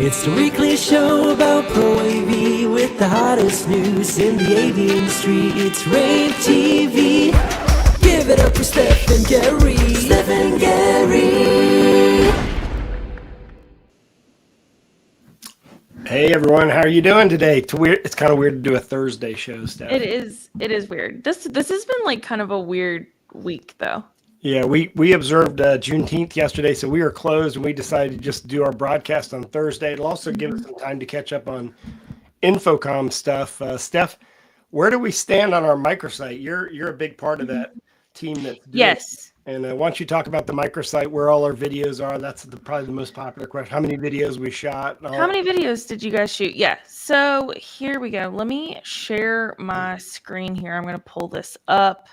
It's the weekly show about Pro AV with the hottest news in the AV industry. It's rAVe TV. Give it up for Steph and Gary. Steph and Gary. Hey everyone, how are you doing today? It's kind of weird to do a Thursday show, Steph. It is weird. This has been like kind of a weird week though. Yeah, we observed Juneteenth yesterday, so we were closed and we decided to just do our broadcast on Thursday. It'll also give us some time to catch up on InfoComm stuff. Steph, where do we stand on our microsite? You're a big part of that team that's doing Yes. it. And why don't you talk about the microsite, where all our videos are? That's probably the most popular question. How many videos we shot? How many videos did you guys shoot? Yeah. So here we go. Let me share my screen here. I'm going to pull this up.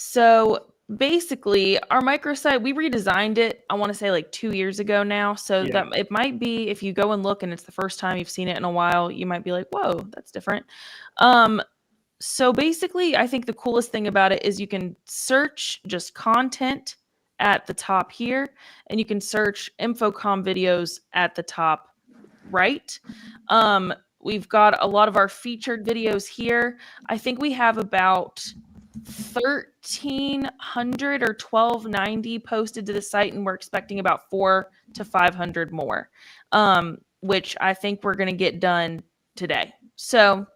So basically, our microsite, we redesigned it, I want to say like 2 years ago now. So Yeah. that it might be, if you go and look and it's the first time you've seen it in a while, you might be like, whoa, that's different. So basically, I think the coolest thing about it is you can search just content at the top here, and you can search InfoComm videos at the top right. We've got a lot of our featured videos here. I think we have about 1,300 or 1,290 posted to the site, and we're expecting about 400 to 500 more, which I think we're going to get done today. So,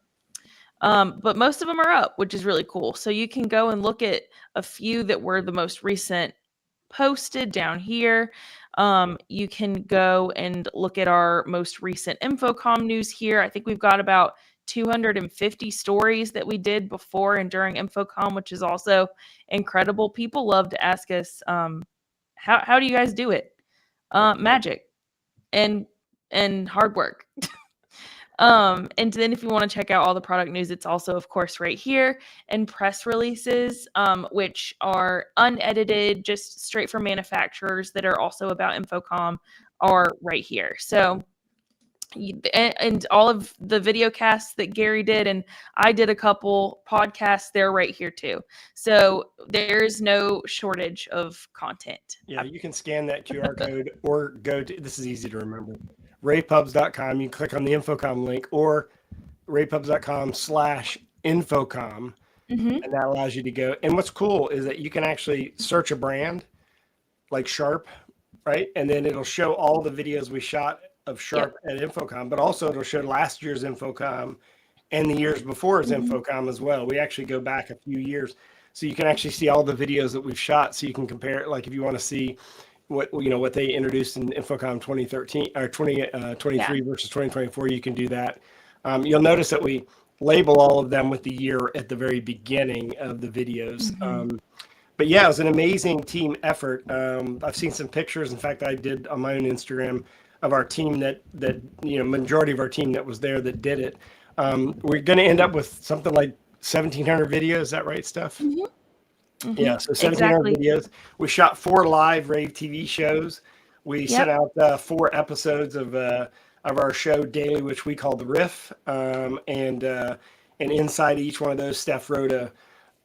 but most of them are up, which is really cool. So you can go and look at a few that were the most recent posted down here. You can go and look at our most recent InfoComm news here. I think we've got about 250 stories that we did before and during InfoComm, which is also incredible. People love to ask us, how do you guys do it? Magic and hard work. And then if you want to check out all the product news, it's also, of course, right here, and press releases, which are unedited, just straight from manufacturers that are also about InfoComm, are right here. So, and all of the video casts that Gary did, and I did a couple podcasts, they're right here too. So there's no shortage of content. Yeah, you can scan that QR code or go to, this is easy to remember, ravepubs.com. You click on the InfoComm link or ravepubs.com/InfoComm, and that allows you to go. And what's cool is that you can actually search a brand like Sharp, right? And then it'll show all the videos we shot of Sharp at InfoComm, but also it'll show last year's InfoComm and the years before's InfoComm as well. We actually go back a few years, so you can actually see all the videos that we've shot, so you can compare it. Like if you want to see what they introduced in InfoComm 2013 or 2023 versus 2024, you can do that. You'll notice that we label all of them with the year at the very beginning of the videos. But yeah, it was an amazing team effort. I've seen some pictures. In fact, I did on my own Instagram of our team that majority of our team that was there that did it. We're going to end up with something like 1,700 videos. Is that right, Steph? Yeah, so 1,700 videos. We shot 4 live rAVe TV shows. We sent out 4 episodes of our show daily, which we call the Riff. And inside each one of those, Steph wrote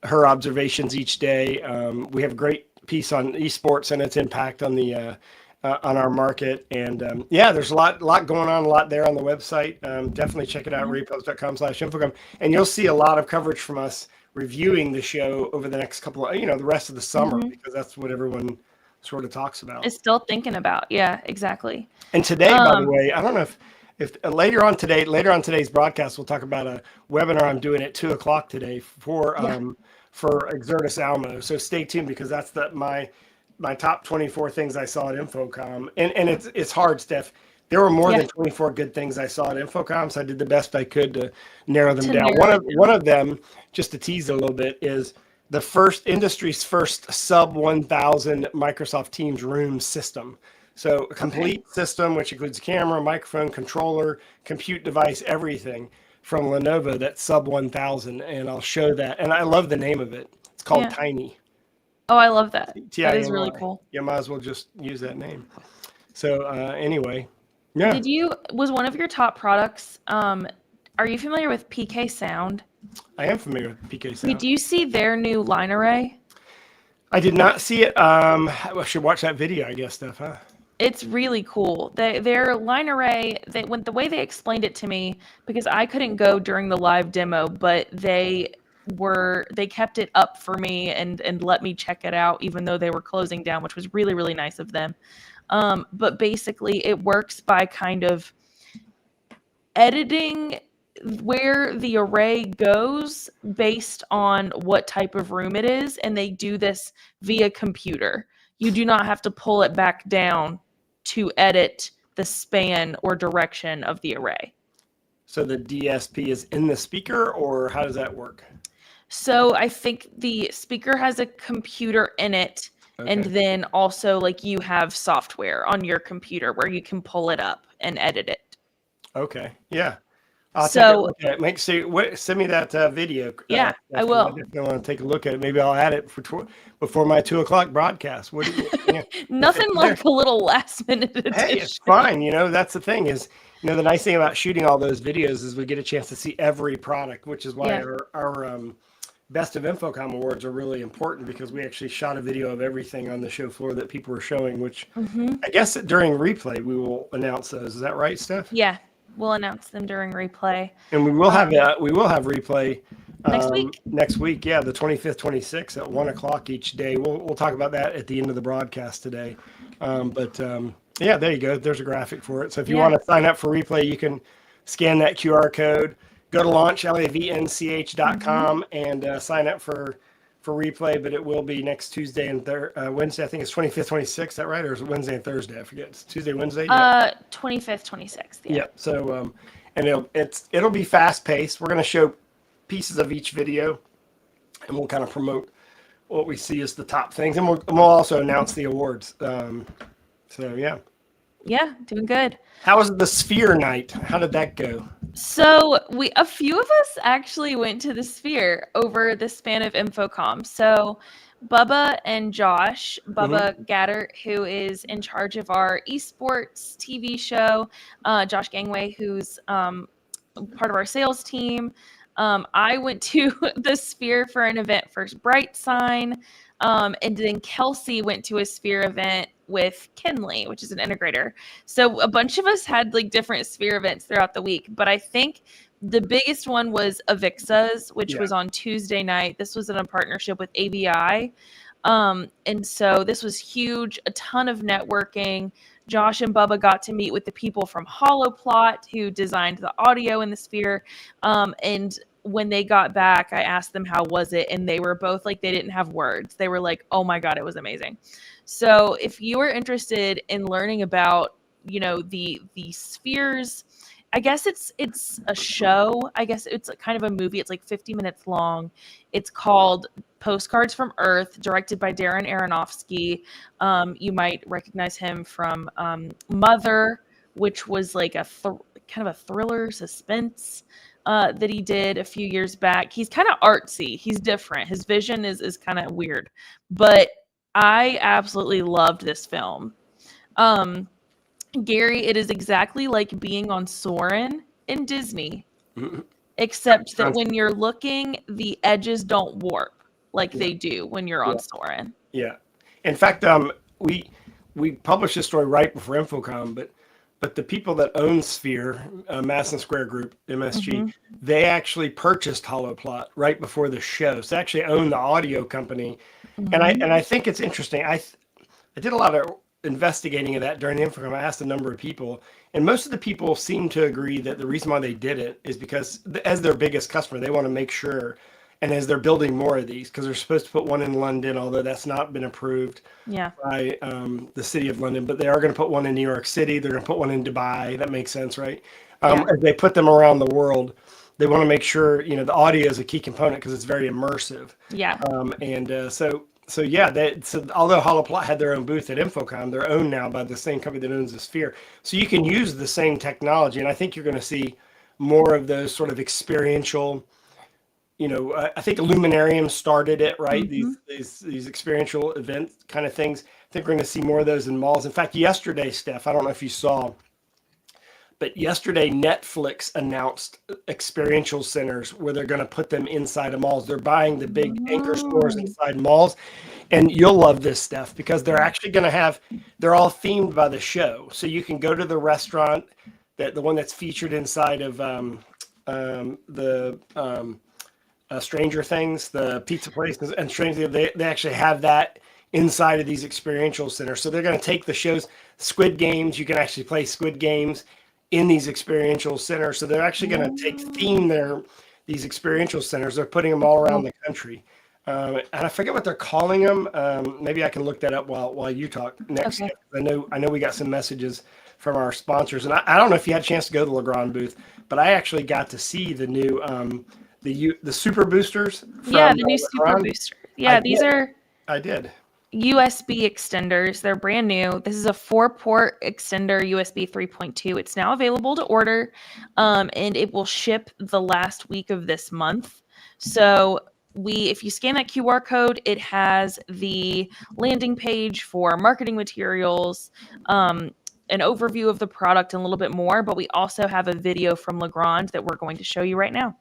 her observations each day. We have a great piece on esports and its impact on the on our market, and there's a lot going on, a lot there on the website. Definitely check it out, ravepubs.com/InfoComm, and you'll see a lot of coverage from us reviewing the show over the next couple of, the rest of the summer, because that's what everyone sort of talks about. Is still thinking about. Yeah, exactly. And today, by the way, I don't know if later on today's broadcast, we'll talk about a webinar I'm doing at 2:00 today for Exertis Almo. So stay tuned, because that's my top 24 things I saw at InfoComm. And it's hard, Steph. There were more than 24 good things I saw at InfoComm, so I did the best I could to narrow them down. One of them, just to tease a little bit, is the industry's first sub 1,000 Microsoft Teams room system. So a complete system, which includes camera, microphone, controller, compute device, everything from Lenovo, that's sub 1,000. And I'll show that. And I love the name of it. It's called Tiny. Oh, I love that. That is really cool. Yeah, might as well just use that name. So anyway, yeah. Was one of your top products, are you familiar with PK Sound? I am familiar with PK Sound. Did you see their new line array? I did not see it. I should watch that video, I guess, Steph, huh? It's really cool. Their line array, the way they explained it to me, because I couldn't go during the live demo, but they kept it up for me and let me check it out, even though they were closing down, which was really, really nice of them. But basically it works by kind of editing where the array goes based on what type of room it is, and they do this via computer. You do not have to pull it back down to edit the span or direction of the array. So the DSP is in the speaker, or how does that work? So I think the speaker has a computer in it, and then also like you have software on your computer where you can pull it up and edit it. Okay, yeah. I'll take a look at it. Send me that video. Yeah, I will. I definitely want to take a look at it. Maybe I'll add it before my 2:00 broadcast. Nothing like a little last minute addition. Hey, it's fine. That's the thing is, the nice thing about shooting all those videos is we get a chance to see every product, which is why our Best of InfoComm awards are really important, because we actually shot a video of everything on the show floor that people were showing, which I guess during replay we will announce those. Is that right, Steph? Yeah. We'll announce them during replay. And we will have replay next week. Yeah, the 25th, 26th at 1:00 each day. We'll talk about that at the end of the broadcast today. Yeah, there you go. There's a graphic for it. So if you want to sign up for replay, you can scan that QR code, go to launch lavnch.com and sign up for replay. But it will be next Tuesday and Wednesday. I think it's 25th, 26th. Is that right? Or is it Wednesday and Thursday? I forget. It's Tuesday, Wednesday. 25th, 26th. Yeah. Yep. So and it'll be fast paced. We're going to show pieces of each video, and we'll kind of promote what we see as the top things, and we'll also announce the awards. So yeah. Yeah, doing good. How was the Sphere night? How did that go? So a few of us actually went to the Sphere over the span of InfoComm. So Bubba and Josh, Bubba Gatter, who is in charge of our esports TV show, Josh Gangway, who's part of our sales team. I went to the Sphere for an event for Bright Sign, and then Kelsey went to a Sphere event with Kinley, which is an integrator. So a bunch of us had like different Sphere events throughout the week, but I think the biggest one was Avixa's, which was on Tuesday night. This was in a partnership with AVI. And so this was huge, a ton of networking. Josh and Bubba got to meet with the people from Holoplot who designed the audio in the Sphere. And when they got back, I asked them how was it, and they were both like, they didn't have words. They were like, oh my God, it was amazing. So if you are interested in learning about, the Spheres, I guess it's a show. I guess it's kind of a movie. It's like 50 minutes long. It's called Postcards from Earth, directed by Darren Aronofsky. You might recognize him from Mother, which was like a kind of a thriller suspense that he did a few years back. He's kind of artsy. He's different. His vision is kind of weird, but I absolutely loved this film. Gary, it is exactly like being on Soarin' in Disney, except that when you're looking, the edges don't warp like they do when you're on Soarin'. Yeah. In fact, we published this story right before InfoComm, but the people that own Sphere, Madison Square Group, MSG, they actually purchased Holoplot right before the show. So they actually own the audio company. And I think it's interesting. I did a lot of investigating of that during the InfoComm. I asked a number of people, and most of the people seem to agree that the reason why they did it is because as their biggest customer, they want to make sure, and as they're building more of these, because they're supposed to put one in London, although that's not been approved by the city of London, but they are going to put one in New York City. They're going to put one in Dubai. That makes sense, right? As they put them around the world, they want to make sure, the audio is a key component because it's very immersive. Yeah. So although Holoplot had their own booth at InfoComm, they're owned now by the same company that owns the Sphere. So you can use the same technology, and I think you're going to see more of those sort of experiential. I think Illuminarium started it, right? These experiential event kind of things. I think we're going to see more of those in malls. In fact, yesterday, Steph, I don't know if you saw, But yesterday, Netflix announced experiential centers where they're going to put them inside of malls. They're buying the big anchor stores inside malls. And you'll love this, Steph, because they're actually going to have, they're all themed by the show. So you can go to the restaurant, the one that's featured inside of Stranger Things, the pizza place, and Stranger Things, they actually have that inside of these experiential centers. So they're going to take the shows, Squid Games, you can actually play Squid Games in these experiential centers. So they're actually going to theme these experiential centers. They're putting them all around the country. And I forget what they're calling them. Maybe I can look that up while you talk next. Okay. I know we got some messages from our sponsors, and I don't know if you had a chance to go to the Legrand booth, but I actually got to see the new the super boosters. Yeah, the new super booster. Yeah, these are I did. USB extenders. They're brand new. This is a 4-port extender USB 3.2. It's now available to order, and it will ship the last week of this month. So if you scan that QR code, it has the landing page for marketing materials, an overview of the product, and a little bit more. But we also have a video from Legrand that we're going to show you right now.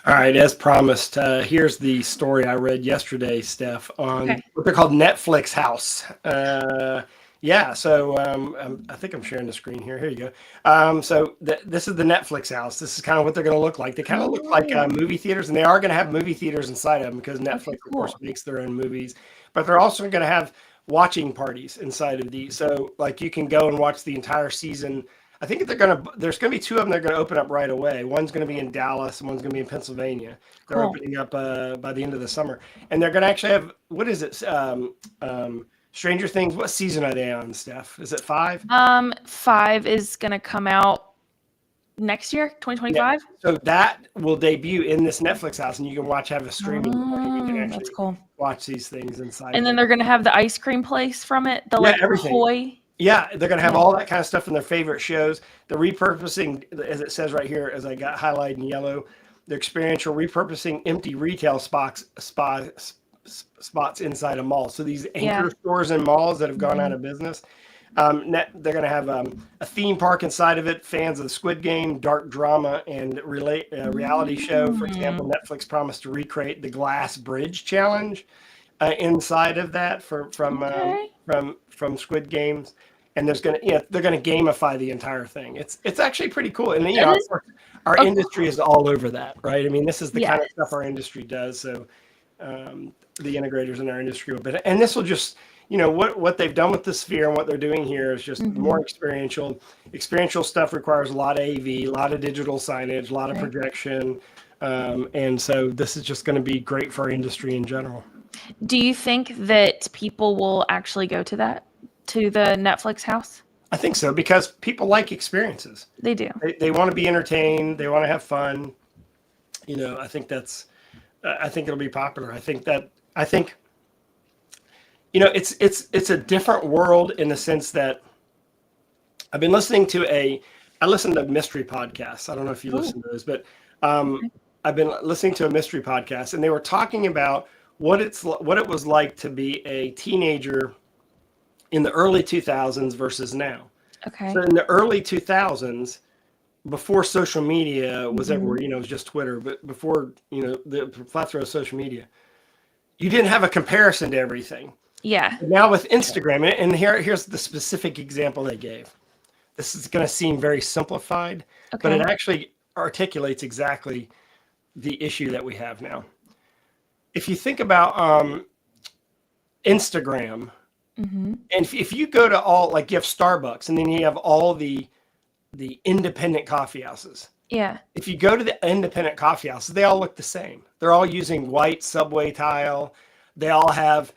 All right, as promised, here's the story I read yesterday, Steph, on what they're called Netflix House. So I think I'm sharing the screen here. Here you go. So this is the Netflix House. This is kind of what they're going to look like. They kind of look like movie theaters, and they are going to have movie theaters inside of them because Netflix, of course, makes their own movies. But they're also going to have watching parties inside of these. So, like, you can go and watch the entire season. I think there's going to be 2 of them that are going to open up right away. One's going to be in Dallas, and one's going to be in Pennsylvania. They're opening up by the end of the summer. And they're going to actually have, what is it? Stranger Things. What season are they on, Steph? Is it 5? 5 is going to come out next year, 2025. Yeah. So that will debut in this Netflix house, and you can have a streaming. You can actually that's cool. Watch these things inside. And then they're going to have the ice cream place from it. Everything. Ahoy. Yeah, they're going to have all that kind of stuff in their favorite shows. The repurposing, as it says right here, as I got highlighted in yellow, the experiential repurposing empty retail spots inside a mall. So these anchor stores and malls that have gone out of business, they're going to have a theme park inside of it. Fans of the Squid Game, dark drama, and reality show. For example, Netflix promised to recreate the Glass Bridge Challenge inside of that from Squid Games, and they're going to gamify the entire thing. It's actually pretty cool, and our industry is all over that, right? I mean, this is the kind of stuff our industry does. So the integrators in our industry will be, and this will just, what they've done with the Sphere and what they're doing here is just more experiential. Experiential stuff requires a lot of AV, a lot of digital signage, a lot of projection, and so this is just going to be great for our industry in general. Do you think that people will actually go to the Netflix house? I think so, because people like experiences. They do. They want to be entertained. They want to have fun. I think it'll be popular. I think it's a different world in the sense that I've been listening to I listen to mystery podcasts. I don't know if you listen to those, but I've been listening to a mystery podcast, and they were talking about what it was like to be a teenager in the early 2000s versus now. Okay. So in the early 2000s, before social media was everywhere, it was just Twitter, but before, the plethora of social media, you didn't have a comparison to everything. Yeah. Now with Instagram, and here's the specific example they gave. This is going to seem very simplified, but it actually articulates exactly the issue that we have now. If you think about Instagram, and if you go to all, like you have Starbucks, and then you have all the independent coffee houses. Yeah. If you go to the independent coffee houses, they all look the same. They're all using white subway tile. They all have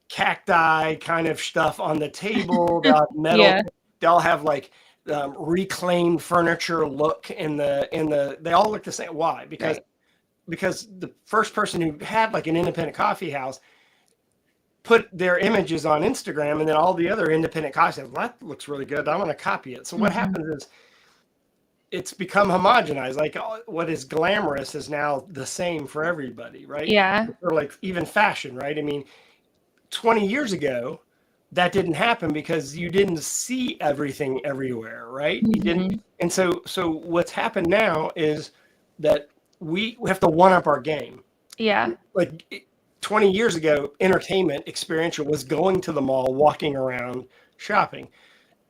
cacti kind of stuff on the table. They all have metal. Yeah. They all have like reclaimed furniture look in the. They all look the same. Why? Because the first person who had like an independent coffee house put their images on Instagram, and then all the other independent coffee houses, well, that looks really good, I want to copy it. So what happens is it's become homogenized. Like what is glamorous is now the same for everybody, right? Yeah. Or like even fashion, right? I mean, 20 years ago, that didn't happen because you didn't see everything everywhere, right? You didn't. And so what's happened now is that we have to one up our game. Yeah. Like 20 years ago, entertainment, experiential was going to the mall, walking around, shopping.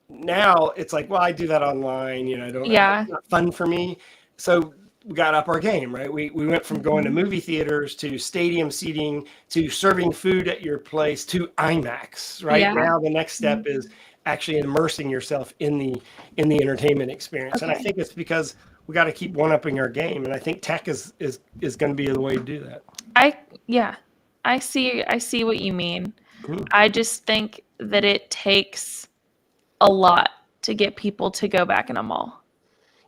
Now it's like, well, I do that online, it's not fun for me. So we got up our game, right? We went from going to movie theaters to stadium seating to serving food at your place to IMAX, right? Yeah. Now the next step is actually immersing yourself in the entertainment experience. And I think it's because we got to keep one-upping our game. And I think tech is going to be the way to do that. I see what you mean. I just think that it takes a lot to get people to go back in a mall.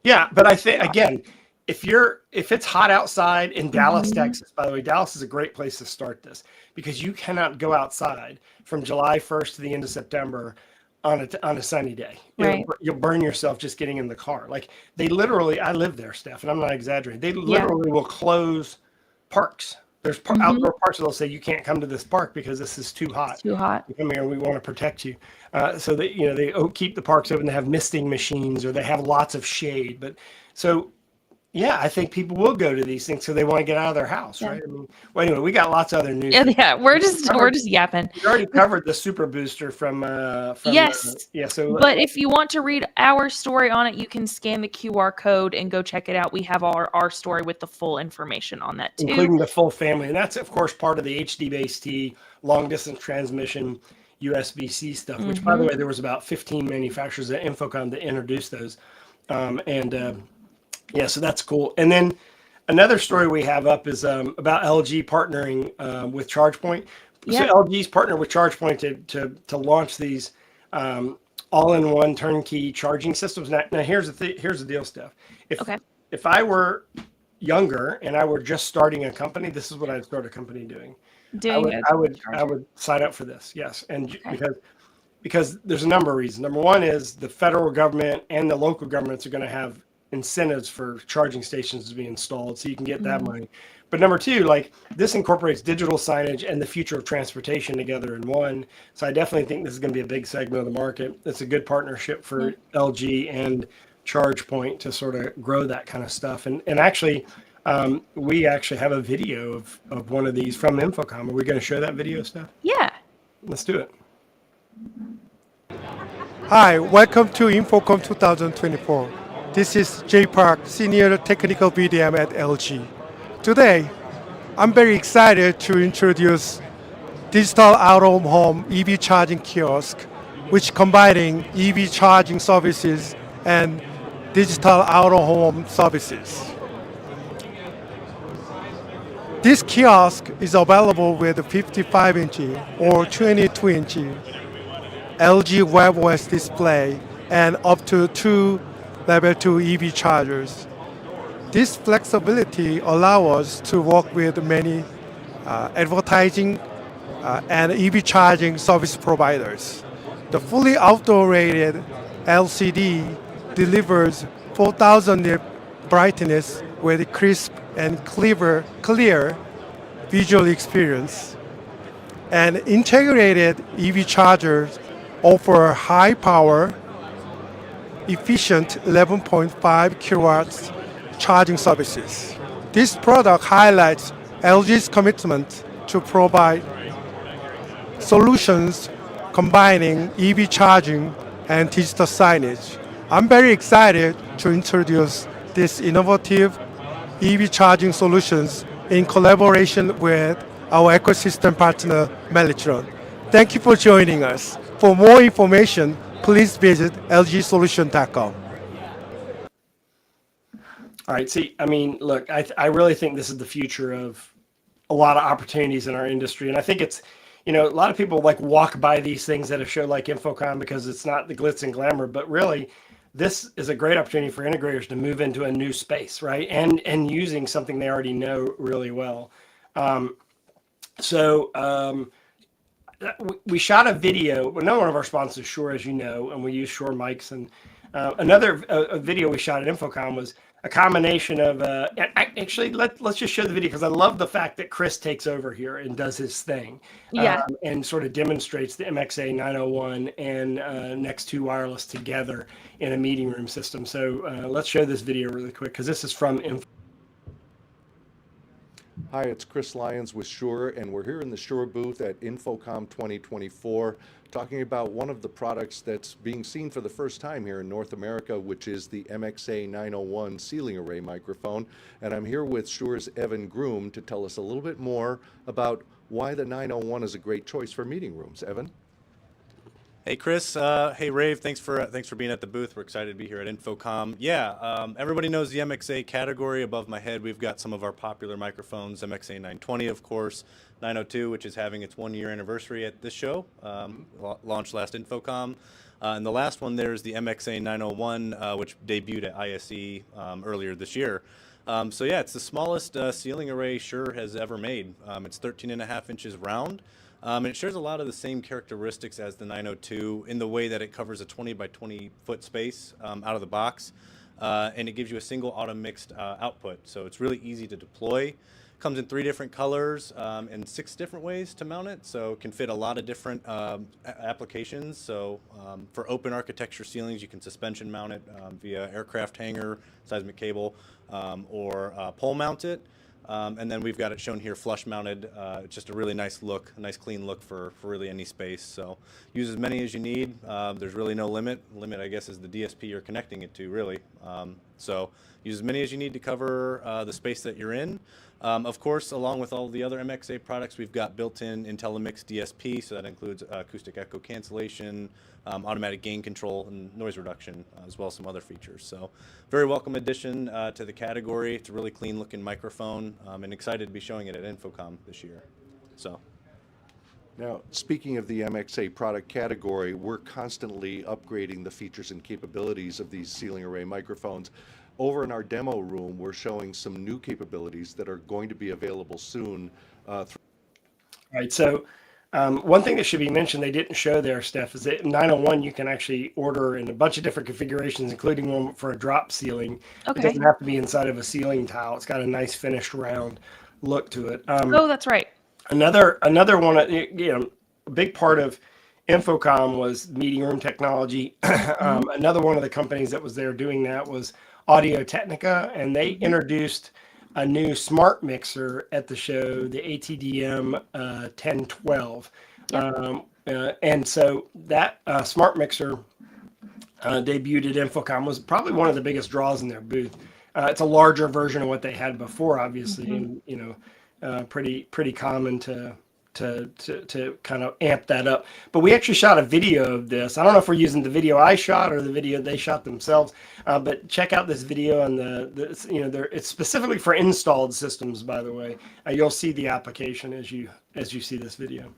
Yeah, but I think again, if it's hot outside in Dallas, Texas, by the way, Dallas is a great place to start this because you cannot go outside from July 1st to the end of September on a sunny day. Right. You'll burn yourself just getting in the car. Like they literally, I live there, Steph, and I'm not exaggerating. They literally will close parks. There's outdoor parks that they'll say you can't come to this park because this is too hot. It's too hot. You come here, we want to protect you. So that they keep the parks open. They have misting machines or they have lots of shade. But so yeah, I think people will go to these things so they want to get out of their house, right? I mean, well, anyway, we got lots of other news. Yeah, we're just yapping. We already covered the super booster from yes. So but if you want to read our story on it, you can scan the QR code and go check it out. We have our story with the full information on that too, including the full family, and that's of course part of the HD-based long distance transmission USB-C stuff. Which, by the way, there was about 15 manufacturers at InfoComm that introduced those, yeah, so that's cool. And then another story we have up is about LG partnering with ChargePoint. Yeah. So LG's partnered with ChargePoint to launch these all-in-one turnkey charging systems. Now here's the deal, Steph. If I were younger and I were just starting a company, this is what I'd start a company doing. I would sign up for this. Yes, and because there's a number of reasons. Number one is the federal government and the local governments are going to have incentives for charging stations to be installed, so you can get that money. But number two, like this incorporates digital signage and the future of transportation together in one. So I definitely think this is going to be a big segment of the market. It's a good partnership for LG and ChargePoint to sort of grow that kind of stuff. And actually, we actually have a video of one of these from InfoComm. Are we going to show that video, Steph? Yeah. Let's do it. Hi, welcome to InfoComm 2024. This is Jay Park, Senior Technical BDM at LG. Today, I'm very excited to introduce digital out-of-home EV charging kiosk, which combining EV charging services and digital out-of-home services. This kiosk is available with a 55-inch or 22-inch LG WebOS display and up to 2 Level 2 EV chargers. This flexibility allows us to work with many advertising and EV charging service providers. The fully outdoor-rated LCD delivers 4,000 nit brightness with crisp and clear visual experience. And integrated EV chargers offer high power, efficient 11.5 kilowatts charging services. This product highlights LG's commitment to provide solutions combining EV charging and digital signage. I'm very excited to introduce these innovative EV charging solutions in collaboration with our ecosystem partner, Legrand. Thank you for joining us. For more information, please visit lgsolution.com. All right. See, I mean, look, I really think this is the future of a lot of opportunities in our industry. And I think it's, a lot of people like walk by these things at a show like InfoComm because it's not the glitz and glamour, but really this is a great opportunity for integrators to move into a new space, right? And using something they already know really well. We shot a video. Well, another one of our sponsors is Shure, as you know, and we use Shure mics. And another video we shot at InfoComm was a combination of. Actually, let's just show the video because I love the fact that Chris takes over here and does his thing. Yeah. And sort of demonstrates the MXA 901 and Next2 wireless together in a meeting room system. So let's show this video really quick because this is from Info. Hi, it's Chris Lyons with Shure, and we're here in the Shure booth at InfoComm 2024 talking about one of the products that's being seen for the first time here in North America, which is the MXA 901 ceiling array microphone. And I'm here with Shure's Evan Groom to tell us a little bit more about why the 901 is a great choice for meeting rooms. Evan? Hey Chris, hey rAVe, thanks for being at the booth. We're excited to be here at InfoComm. Yeah, everybody knows the MXA category. Above my head, we've got some of our popular microphones, MXA 920, of course, 902, which is having its 1-year anniversary at this show, launched last InfoComm. And the last one there is the MXA 901, which debuted at ISE earlier this year. So yeah, it's the smallest ceiling array Shure has ever made. It's 13.5 inches round. And it shares a lot of the same characteristics as the 902 in the way that it covers a 20 by 20 foot space out of the box, and it gives you a single auto mixed output. So it's really easy to deploy. Comes in 3 different colors and 6 different ways to mount it, so it can fit a lot of different applications. So for open architecture ceilings, you can suspension mount it via aircraft hanger, seismic cable, or pole mount it. And then we've got it shown here flush mounted. It's just a really nice look, a nice clean look for really any space. So use as many as you need. There's really no limit. Limit, I guess, is the DSP you're connecting it to, really. So use as many as you need to cover the space that you're in. Of course, along with all the other MXA products, we've got built-in IntelliMix DSP, so that includes acoustic echo cancellation, automatic gain control, and noise reduction, as well as some other features. So very welcome addition to the category. It's a really clean-looking microphone, and excited to be showing it at InfoComm this year. So. Now, speaking of the MXA product category, we're constantly upgrading the features and capabilities of these ceiling array microphones. Over in our demo room, we're showing some new capabilities that are going to be available soon. Right. So one thing that should be mentioned they didn't show there, Steph, is that 901 you can actually order in a bunch of different configurations, including one for a drop ceiling. Okay. It doesn't have to be inside of a ceiling tile. It's got a nice finished round look to it. Oh, that's right. Another one, a big part of InfoComm was meeting room technology. Another one of the companies that was there doing that was Audio-technica, and they introduced a new smartmixer at the show, the ATDM 1012. Yep. And so that smartmixer debuted at InfoComm, was probably one of the biggest draws in their booth. It's a larger version of what they had before, obviously, and pretty common to kind of amp that up. But we actually shot a video of this. I don't know if we're using the video I shot or the video they shot themselves, but check out this video on it's specifically for installed systems, by the way. You'll see the application as you see this video.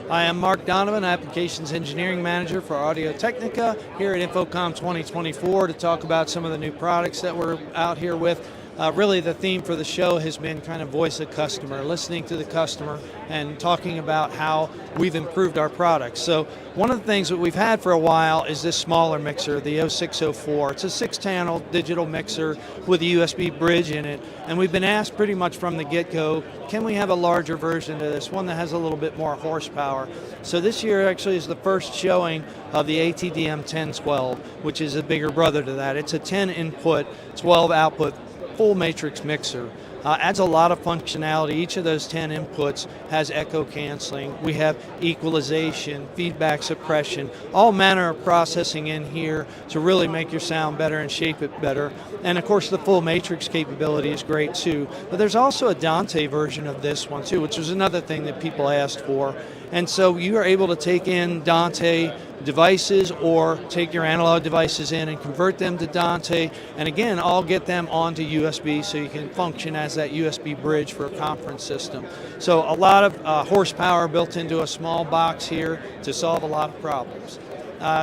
Hi, I'm Mark Donovan, Applications Engineering Manager for Audio-technica here at InfoComm 2024 to talk about some of the new products that we're out here with. really the theme for the show has been kind of voice of customer, listening to the customer and talking about how we've improved our products. So one of the things that we've had for a while is this smaller mixer, the 0604. It's a 6-channel digital mixer with a USB bridge in it. And we've been asked pretty much from the get-go, can we have a larger version of this, one that has a little bit more horsepower? So this year actually is the first showing of the ATDM 1012, which is a bigger brother to that. It's a 10 input, 12 output, full matrix mixer. Adds a lot of functionality. Each of those 10 inputs has echo canceling. We have equalization, feedback suppression, all manner of processing in here to really make your sound better and shape it better. And of course the full matrix capability is great too. But there's also a Dante version of this one too, which was another thing that people asked for. And so you are able to take in Dante devices or take your analog devices in and convert them to Dante, and again, I'll get them onto USB so you can function as that USB bridge for a conference system. So a lot of horsepower built into a small box here to solve a lot of problems.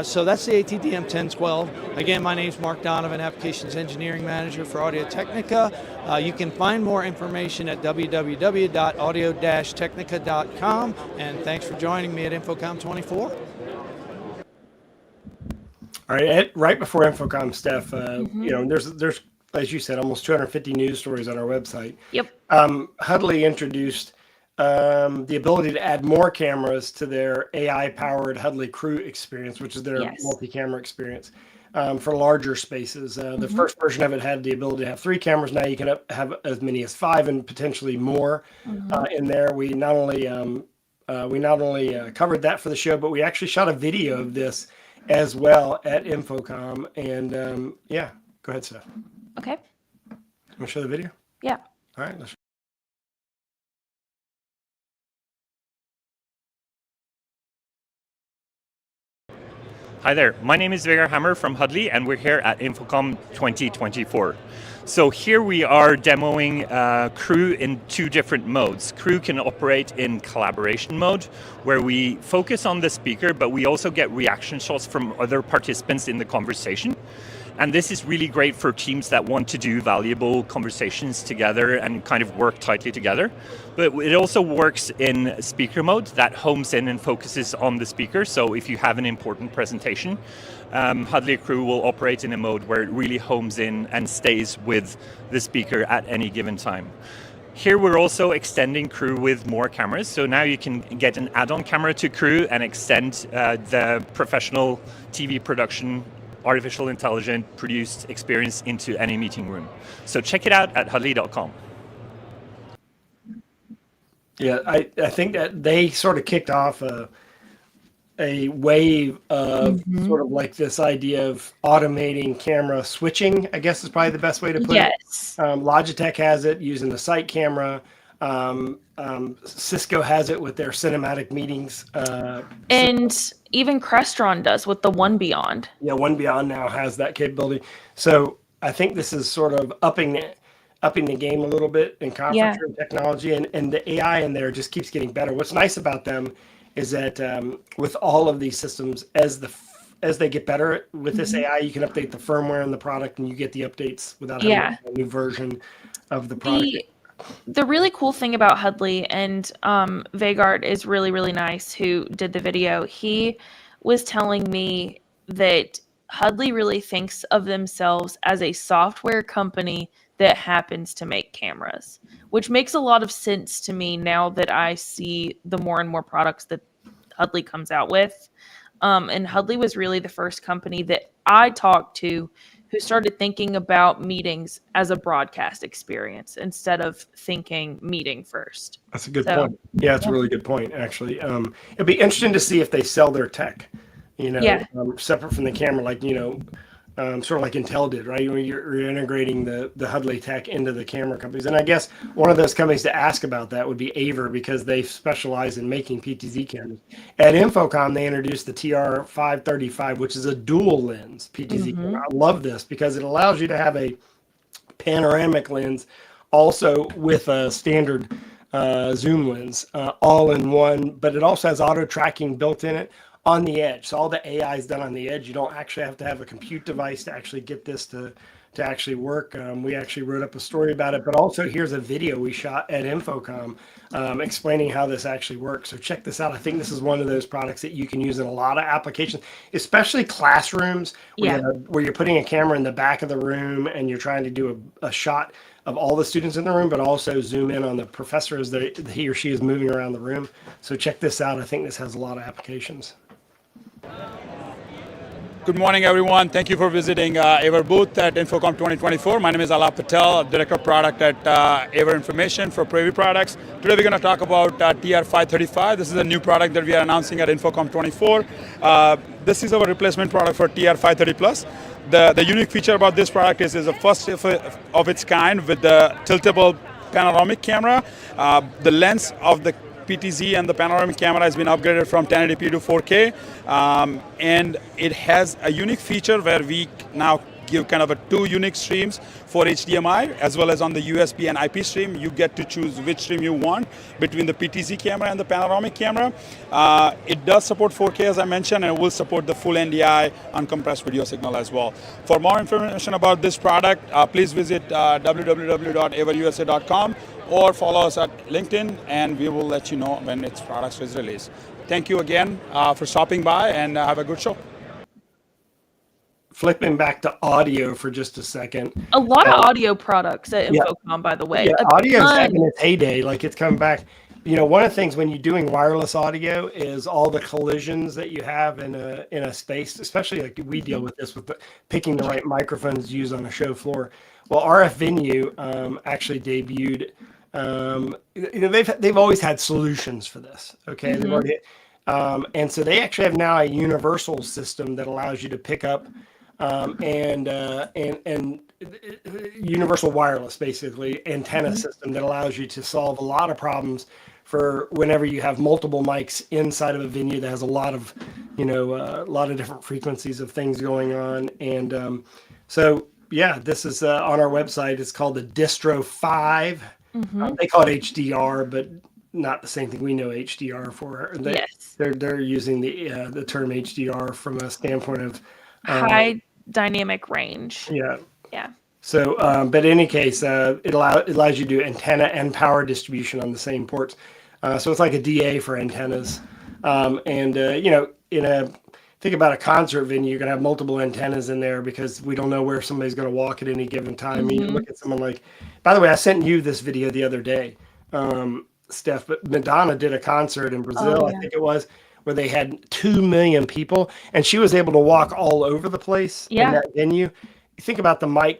So that's the ATDM 1012. Again, my name's Mark Donovan, Applications Engineering Manager for Audio-technica. You can find more information at www.audio-technica.com, and thanks for joining me at InfoComm 24. All right, right before InfoComm, Steph, you know, there's as you said, almost 250 news stories on our website. Yep. Hudley introduced the ability to add more cameras to their AI-powered Hudley Crew experience, which is their multi-camera experience for larger spaces. The first version of it had the ability to have 3 cameras. Now you can have as many as 5 and potentially more in there. We not only covered that for the show, but we actually shot a video of this as well at InfoComm. And yeah, go ahead, Steph. Okay. Want to show the video? Yeah. All right, let's. Hi there, my name is Vegard Hammer from Hudley, and we're here at InfoComm 2024. So here we are demoing Crew in 2 different modes. Crew can operate in collaboration mode, where we focus on the speaker, but we also get reaction shots from other participants in the conversation. And this is really great for teams that want to do valuable conversations together and kind of work tightly together. But it also works in speaker mode that homes in and focuses on the speaker. So if you have an important presentation, Hudley Crew will operate in a mode where it really homes in and stays with the speaker at any given time. Here we're also extending Crew with more cameras. So now you can get an add-on camera to Crew and extend the professional TV production artificial intelligence produced experience into any meeting room. So check it out at hudley.com. Yeah, I think that they sort of kicked off a wave of sort of like this idea of automating camera switching, I guess is probably the best way to put it. Logitech has it using the site camera. Cisco has it with their cinematic meetings. And even Crestron does with the One Beyond. Yeah, One Beyond now has that capability. So I think this is sort of upping the game a little bit in conference room technology, and the AI in there just keeps getting better. What's nice about them is that with all of these systems, as they get better with this AI, you can update the firmware in the product, and you get the updates without having a new version of the product. The really cool thing about Hudley, and Vegard is really, really nice, who did the video, he was telling me that Hudley really thinks of themselves as a software company that happens to make cameras, which makes a lot of sense to me now that I see the more and more products that Hudley comes out with. And Hudley was really the first company that I talked to who started thinking about meetings as a broadcast experience instead of thinking meeting first. That's a good point. Yeah, it's a really good point, actually. It'd be interesting to see if they sell their tech, separate from the camera, like, sort of like Intel did, right? You're integrating the Hudley tech into the camera companies. And I guess one of those companies to ask about that would be Aver, because they specialize in making PTZ cameras. At InfoComm, they introduced the TR535, which is a dual lens PTZ camera. I love this because it allows you to have a panoramic lens also with a standard zoom lens all in one, but it also has auto tracking built in it on the edge. So all the AI is done on the edge. You don't actually have to have a compute device to actually get this to to actually work. We actually wrote up a story about it, but also here's a video we shot at InfoComm explaining how this actually works. So check this out. I think this is one of those products that you can use in a lot of applications, especially classrooms where you're putting a camera in the back of the room and you're trying to do a shot of all the students in the room, but also zoom in on the professor as he or she is moving around the room. So check this out. I think this has a lot of applications. Good morning, everyone. Thank you for visiting Aver booth at InfoComm 2024. My name is Alap Patel, Director of Product at Aver Information for rAVe products. Today we're going to talk about TR535. This is a new product that we are announcing at InfoComm 24. This is our replacement product for TR530 Plus. The unique feature about this product is the first of its kind with the tiltable panoramic camera. The lens of the PTZ and the panoramic camera has been upgraded from 1080p to 4K, and it has a unique feature where we now give kind of two unique streams for HDMI as well as on the USB and IP stream. You get to choose which stream you want between the PTZ camera and the panoramic camera. It does support 4K, as I mentioned, and it will support the full NDI uncompressed video signal as well. For more information about this product, please visit www.averusa.com or follow us at LinkedIn, and we will let you know when its products is released. Thank you again for stopping by, and have a good show. Flipping back to audio for just a second. A lot of audio products at InfoComm, by the way. Yeah, audio is having its heyday. Like, it's coming back. You know, one of the things when you're doing wireless audio is all the collisions that you have in a space, especially like we deal with this with picking the right microphones to use on a show floor. Well, RF Venue actually debuted. You know, they've always had solutions for this. Okay, they've already, and so they actually have now a universal system that allows you to pick up and universal wireless, basically antenna system that allows you to solve a lot of problems for whenever you have multiple mics inside of a venue that has a lot of, you know, a lot of different frequencies of things going on. And so, yeah, this is on our website. It's called the Distro 5. They call it HDR, but not the same thing we know HDR for. They're using the term HDR from a standpoint of high dynamic range. Yeah. So, but in any case, it allows you to do antenna and power distribution on the same ports. So it's like a DA for antennas. You know, think about a concert venue, you're going to have multiple antennas in there because we don't know where somebody's going to walk at any given time. I mean, look at someone like, by the way, I sent you this video the other day, Steph, but Madonna did a concert in Brazil, I think it was, where they had 2 million people, and she was able to walk all over the place in that venue. You think about the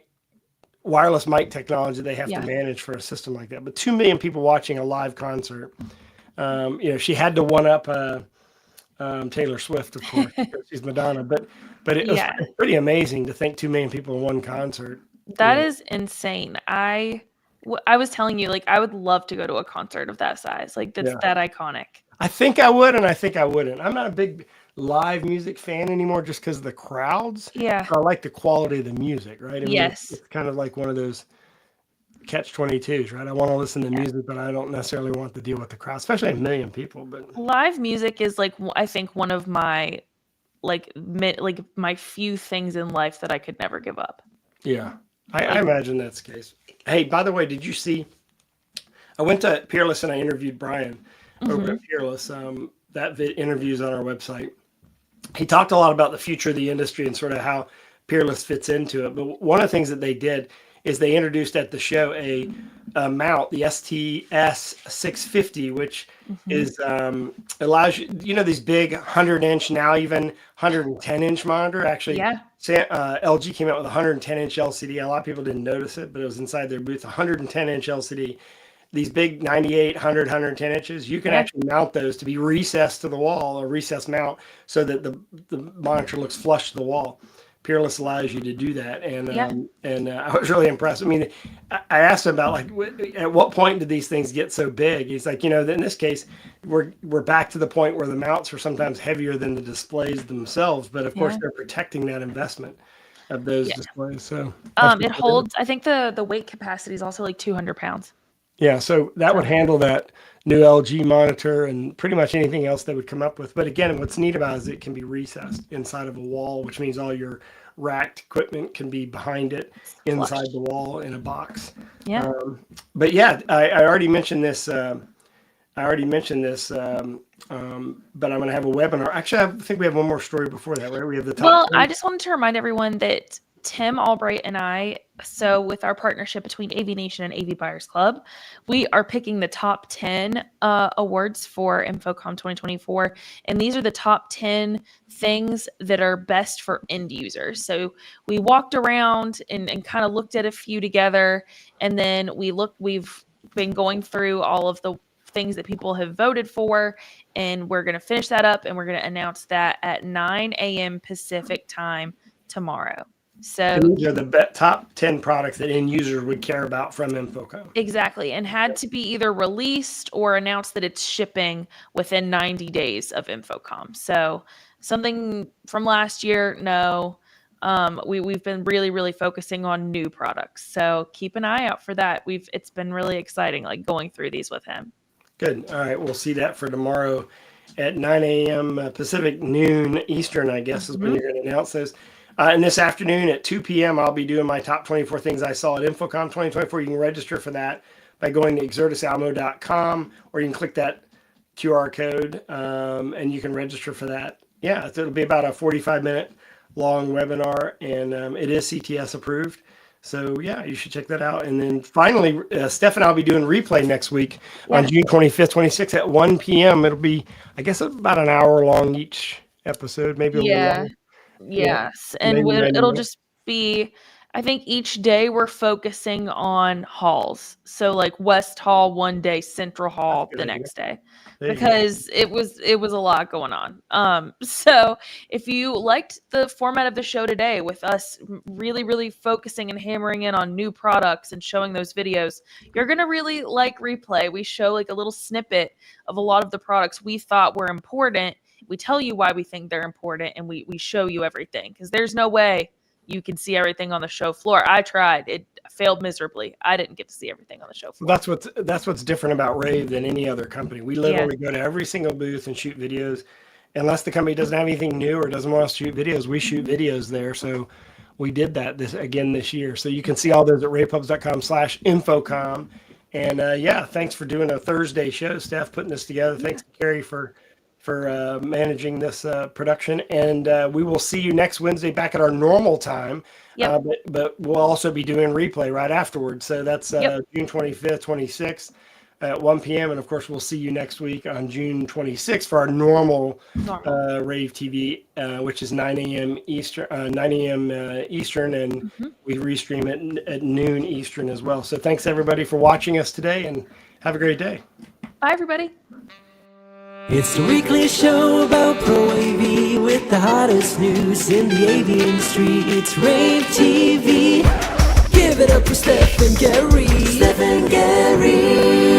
wireless mic technology they have to manage for a system like that. But 2 million people watching a live concert. You know, she had to one up Taylor Swift, of course. She's Madonna, but it was pretty amazing to think 2 million people in one concert. That is insane. I was telling you, like, I would love to go to a concert of that size. Like, that's that iconic. I think I would, and I think I wouldn't. I'm not a big live music fan anymore just because of the crowds. Yeah. I like the quality of the music, right? I mean, Yes. It's kind of like one of those catch-22s, right? I want to listen to music, but I don't necessarily want to deal with the crowd, especially a million people. But Live music is, like, I think one of my, my few things in life that I could never give up. yeah, I imagine that's the case. Hey, by the way, did you see, I went to Peerless and I interviewed Brian over at Peerless. That interview's on our website. He talked a lot about the future of the industry and sort of how Peerless fits into it. But one of the things that they did is they introduced at the show a mount, the STS650, which is allows you, you know, these big 100-inch, now even 110-inch monitor. Actually, LG came out with a 110-inch LCD. A lot of people didn't notice it, but it was inside their booth, 110-inch LCD. These big 98, 100, 110 inches, you can actually mount those to be recessed to the wall, a recessed mount, so that the monitor looks flush to the wall. Peerless allows you to do that, and I was really impressed. I mean, I asked him about, like, at what point did these things get so big? He's like, you know, in this case, we're back to the point where the mounts are sometimes heavier than the displays themselves, but of course they're protecting that investment of those displays. So it holds. I think the weight capacity is also like 200 pounds. Yeah, so that would handle that new LG monitor and pretty much anything else they would come up with. But again, what's neat about it is it can be recessed inside of a wall, which means all your racked equipment can be behind it, inside the wall in a box. Yeah. But yeah, I already mentioned this. But I'm going to have a webinar. Actually, I think we have one more story before that, right? We have the top. Well, 10. I just wanted to remind everyone that Tim Albright and I, so with our partnership between AV Nation and AV Buyers Club, we are picking the top 10 awards for InfoComm 2024. And these are the top 10 things that are best for end users. So we walked around and kind of looked at a few together. And then we've been going through all of the things that people have voted for, and we're going to finish that up, and we're going to announce that at 9 a.m. Pacific time tomorrow. So and these are the top 10 products that end users would care about from InfoComm. Exactly, and had to be either released or announced that it's shipping within 90 days of InfoComm. So something from last year, no. We've been really focusing on new products. So keep an eye out for that. It's been really exciting, like going through these with him. Good. All right. We'll see that for tomorrow at 9 a.m. Pacific, noon Eastern, I guess, is when you're going to announce those. And this afternoon at 2 p.m., I'll be doing my top 24 things I saw at InfoComm 2024. You can register for that by going to exertusalmo.com, or you can click that QR code and you can register for that. Yeah, it'll be about a 45-minute long webinar, and it is CTS approved. So, yeah, you should check that out. And then finally, Steph and I will be doing replay next week on June 25th, 26th at 1 p.m. It'll be, I guess, about an hour long each episode, maybe a little longer. Yes. And it'll just be, I think each day we're focusing on halls. So like West Hall one day, Central Hall the next day, because it was a lot going on. So if you liked the format of the show today with us really focusing and hammering in on new products and showing those videos, you're going to really like replay. We show like a little snippet of a lot of the products we thought were important. We tell you why we think they're important, and we show you everything, because there's no way you can see everything on the show floor. I tried. It failed miserably. I didn't get to see everything on the show floor. That's what's different about rAVe than any other company. We literally go to every single booth and shoot videos. Unless the company doesn't have anything new or doesn't want us to shoot videos, we shoot videos there. So we did that this year. So you can see all those at ravepubs.com/InfoComm. And thanks for doing a Thursday show, Steph, putting this together. Thanks, Kayye, for managing this production, and we will see you next Wednesday back at our normal time. But we'll also be doing replay right afterwards. So that's June 25th, 26th at 1 p.m. And of course, we'll see you next week on June 26th for our normal rAVe TV, which is 9 a.m. Eastern, and we restream it at noon Eastern as well. So thanks everybody for watching us today, and have a great day. Bye, everybody. It's the weekly show about Pro AV with the hottest news in the AV industry. It's rAVe TV. Give it up for Steph and Gary. Steph and Gary.